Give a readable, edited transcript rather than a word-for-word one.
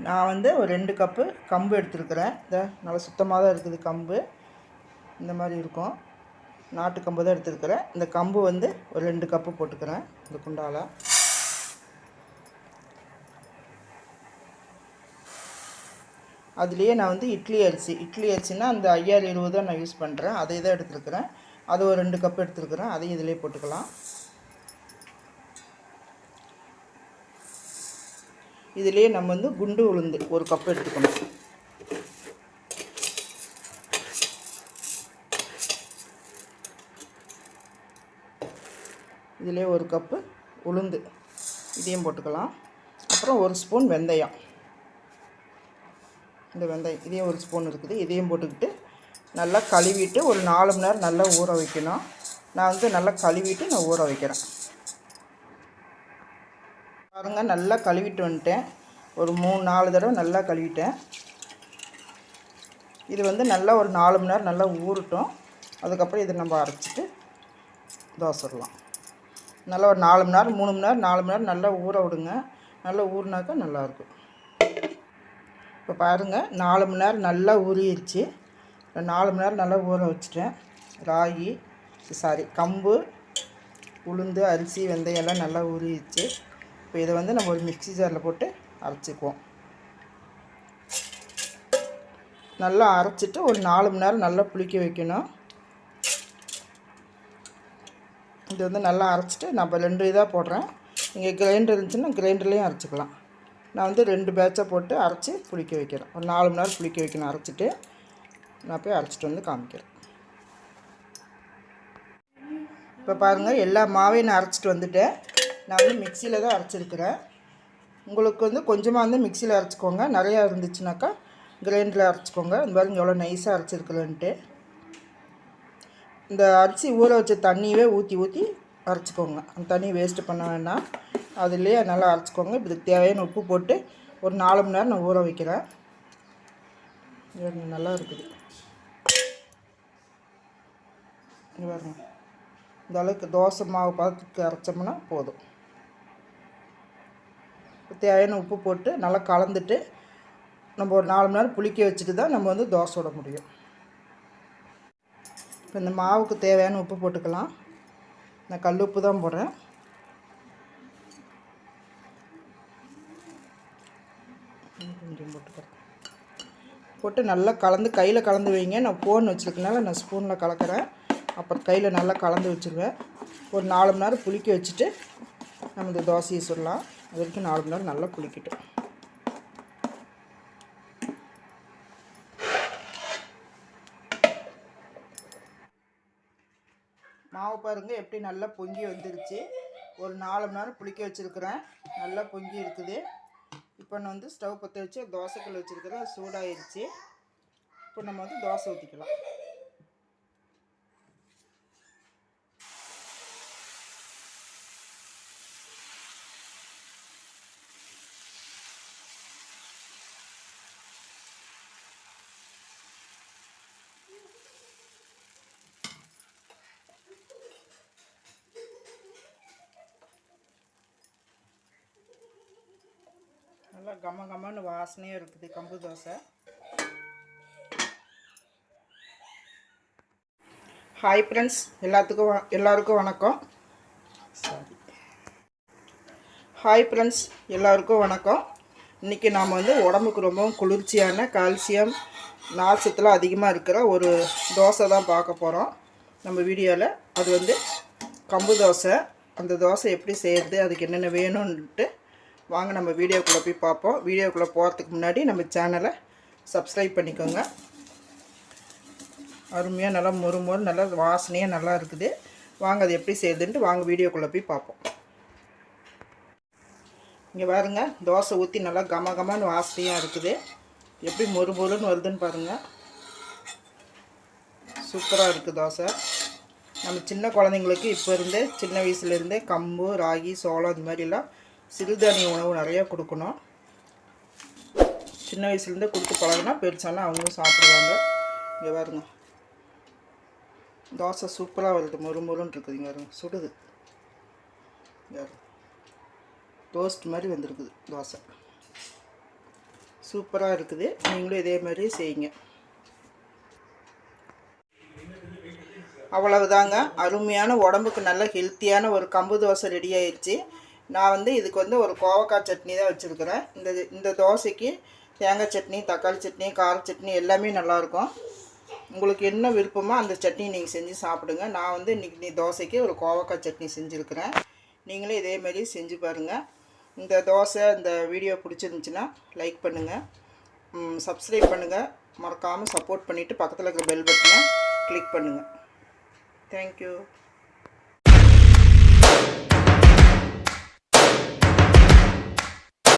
நான் வந்து ஒரு 2 கப்பு கம்பு எடுத்துருக்கிறேன். இந்த நல்லா சுத்தமாக தான் இருக்குது கம்பு. இந்த மாதிரி இருக்கும். நாட்டு கம்பு தான் எடுத்துருக்கிறேன். இந்த கம்பு வந்து ஒரு 2 கப்பு போட்டுக்கிறேன் இந்த குண்டால. அதுலேயே நான் வந்து இட்லி அரிசினா அந்த 5020 தான் நான் யூஸ் பண்ணுறேன். அதை தான் எடுத்துருக்கிறேன். அது ஒரு 2 கப்பு எடுத்துருக்கிறேன். அதையும் இதிலே போட்டுக்கலாம். இதிலேயே நம்ம வந்து குண்டு உளுந்து ஒரு கப்பு எடுத்துக்கணும். இதிலே ஒரு கப்பு உளுந்து இதையும் போட்டுக்கலாம். அப்புறம் ஒரு ஸ்பூன் வெந்தயம். இந்த வெந்தயம் இதையும் ஒரு ஸ்பூன் இருக்குது. இதையும் போட்டுக்கிட்டு நல்லா கழுவிட்டு ஒரு 4 மணி நேரம் நல்லா ஊற வைக்கணும். நான் வந்து நல்லா கழுவிட்டு நான் ஊற வைக்கிறேன். பாருங்கள், நல்லா கழுவிட்டு வந்துட்டேன். ஒரு 3-4 தடவை நல்லா கழுவிட்டேன். இது வந்து நல்லா ஒரு 4 மணி நேரம் நல்லா ஊறட்டும். அதுக்கப்புறம் இதை நம்ம அரைச்சிட்டு தோசை சுடலாம். நல்லா ஒரு 4 மணி நேரம் 3 மணி நேரம் 4 மணி நேரம் நல்லா ஊற விடுங்க. நல்லா ஊறினாக்கா நல்லாயிருக்கும். இப்போ பாருங்கள், 4 மணி நேரம் நல்லா ஊறிடுச்சு. 4 மணி நேரம் நல்லா ஊற வச்சுட்டேன். கம்பு, உளுந்து, அரிசி, வெந்தயம் எல்லாம் நல்லா ஊறிடுச்சு. இப்போ இதை வந்து நம்ம ஒரு மிக்ஸி ஜாரில் போட்டு அரைச்சிக்குவோம். நல்லா அரைச்சிட்டு ஒரு 4 மணி நேரம் நல்லா புளிக்க வைக்கணும். இது வந்து நல்லா அரைச்சிட்டு நம்ம 2 இதாக போடுறேன். நீங்கள் கிரைண்டர் இருந்துச்சுன்னா கிரைண்டர்லேயும் அரைச்சிக்கலாம். நான் வந்து 2 பேட்சாக போட்டு அரைச்சி புளிக்க வைக்கிறேன். ஒரு 4 மணி நேரம் புளிக்க வைக்கணும். அரைச்சிட்டு நான் போய் அரைச்சிட்டு வந்து காமிக்கிறேன். இப்போ பாருங்கள், எல்லா மாவையும் நான் அரைச்சிட்டு வந்துட்டேன். நான் வந்து மிக்சியில் தான் அரைச்சிருக்கிறேன். உங்களுக்கு வந்து கொஞ்சமாக வந்து மிக்சியில் அரைச்சிக்கோங்க. நிறையா இருந்துச்சுனாக்கா கிரைண்டரில் அரைச்சிக்கோங்க. இந்த பாருங்க எவ்வளோ நைஸாக அரைச்சிருக்கலன்ட்டு. இந்த அரிசி ஊற வச்ச தண்ணியவே ஊற்றி அரைச்சிக்கோங்க. அந்த தண்ணி வேஸ்ட்டு பண்ண வேண்டாம். அதுலேயே நல்லா அரைச்சிக்கோங்க. இதுக்கு தேவையான உப்பு போட்டு ஒரு 4 மணி நேரம் நான் ஊற வைக்கிறேன். நல்லா இருக்குது. இங்கே பாருங்க, இந்த அளவுக்கு தோசை மாவு பார்த்துக்கு அரைச்சோம்னா போதும். தேவையான உப்பு போட்டு நல்லா கலந்துட்டு நம்ம ஒரு 4 மணி நேரம் புளிக்க வச்சுட்டு தான் நம்ம வந்து தோசை சுட முடியும். இப்போ இந்த மாவுக்கு தேவையான உப்பு போட்டுக்கலாம். நான் கல் உப்பு தான் போடுறேன். கொஞ்சம் போட்டு நல்லா கலந்து கையில் கலந்து வைங்க. நான் ஃபோன் வச்சுருக்கனால நான் ஸ்பூனில் கலக்கிறேன். அப்புறம் கையில் நல்லா கலந்து வச்சுருவேன். ஒரு 4 மணி நேரம் புளிக்க வச்சுட்டு நம்ம இந்த தோசையை சுடலாம். அது வரைக்கும் 4 மணி நேரம் நல்லா புளிக்கட்டும். மாவு பாருங்கள் எப்படி நல்லா பொங்கி வந்துருச்சு. ஒரு 4 மணி நேரம் புளிக்க வச்சுருக்கிறேன். நல்லா பொங்கி இருக்குது. இப்போ நான் வந்து ஸ்டவ் பற்ற வச்சு தோசைக்கல் வச்சுருக்கிறேன். சூடாகிடுச்சு. இப்போ நம்ம வந்து தோசை ஊற்றிக்கலாம். நல்லா கமன்னு வாசனையாக இருக்குது கம்பு தோசை. ஹாய் ஃப்ரெண்ட்ஸ், எல்லாருக்கும் வணக்கம். இன்றைக்கி நாம் வந்து உடம்புக்கு ரொம்பவும் குளிர்ச்சியான கால்சியம் நார்ச்சத்துலாம் அதிகமாக இருக்கிற ஒரு தோசை தான் பார்க்க போகிறோம் நம்ம வீடியோவில். அது வந்து கம்பு தோசை. அந்த தோசை எப்படி செய்கிறது, அதுக்கு என்னென்ன வேணும்ன்ட்டு வாங்க நம்ம வீடியோக்குள்ளே போய் பார்ப்போம். வீடியோக்குள்ளே போகிறதுக்கு முன்னாடி நம்ம சேனலை சப்ஸ்கிரைப் பண்ணிக்கோங்க. அருமையாக நல்லா மொறு நல்லா வாசனையாக நல்லா இருக்குது. வாங்க அது எப்படி செய்யுதுன்ட்டு வாங்க வீடியோக்குள்ளே போய் பார்ப்போம். இங்கே பாருங்க, தோசை ஊற்றி நல்லா கமன்னு வாசனையாக இருக்குது. எப்படி மொறுன்னு வருதுன்னு பாருங்கள். சூப்பராக இருக்குது தோசை. நம்ம சின்ன குழந்தைங்களுக்கு இப்போ இருந்தே சின்ன வயசுலேருந்தே கம்பு, ராகி, சோளம் இது மாதிரிலாம் சிறுதானிய உணவு நிறையா கொடுக்கணும். சின்ன வயசுலேருந்தே கொடுத்து பழகினா பெருசானா அவங்களும் சாப்பிடுவாங்க. இங்கே பாருங்க, தோசை சூப்பராக வருது. மொறுன்னு இருக்குது. இங்கே பாருங்க, சுடுது. டோஸ்ட் மாதிரி வந்துருக்குது தோசை. சூப்பராக இருக்குது. நீங்களும் இதே மாதிரி செய்யுங்க. அவ்வளவுதாங்க. அருமையான உடம்புக்கு நல்ல ஹெல்த்தியான ஒரு கம்பு தோசை ரெடி ஆயிடுச்சு. நான் வந்து இதுக்கு வந்து ஒரு கோவக்காய் சட்னி தான் வச்சுருக்கிறேன். இந்த தோசைக்கு தேங்காய் சட்னி, தக்காளி சட்னி, கார சட்னி எல்லாமே நல்லாயிருக்கும். உங்களுக்கு என்ன விருப்பமோ அந்த சட்னி நீங்கள் செஞ்சு சாப்பிடுங்க. நான் வந்து இன்றைக்கி தோசைக்கு ஒரு கோவக்காய் சட்னி செஞ்சுருக்கிறேன். நீங்களும் இதேமாரி செஞ்சு பாருங்கள். இந்த தோசை இந்த வீடியோ பிடிச்சிருந்துச்சின்னா லைக் பண்ணுங்கள், சப்ஸ்கிரைப் பண்ணுங்கள், மறக்காமல் சப்போர்ட் பண்ணிவிட்டு பக்கத்தில் இருக்கிற பெல் பட்டனை கிளிக் பண்ணுங்கள். தேங்க்யூ.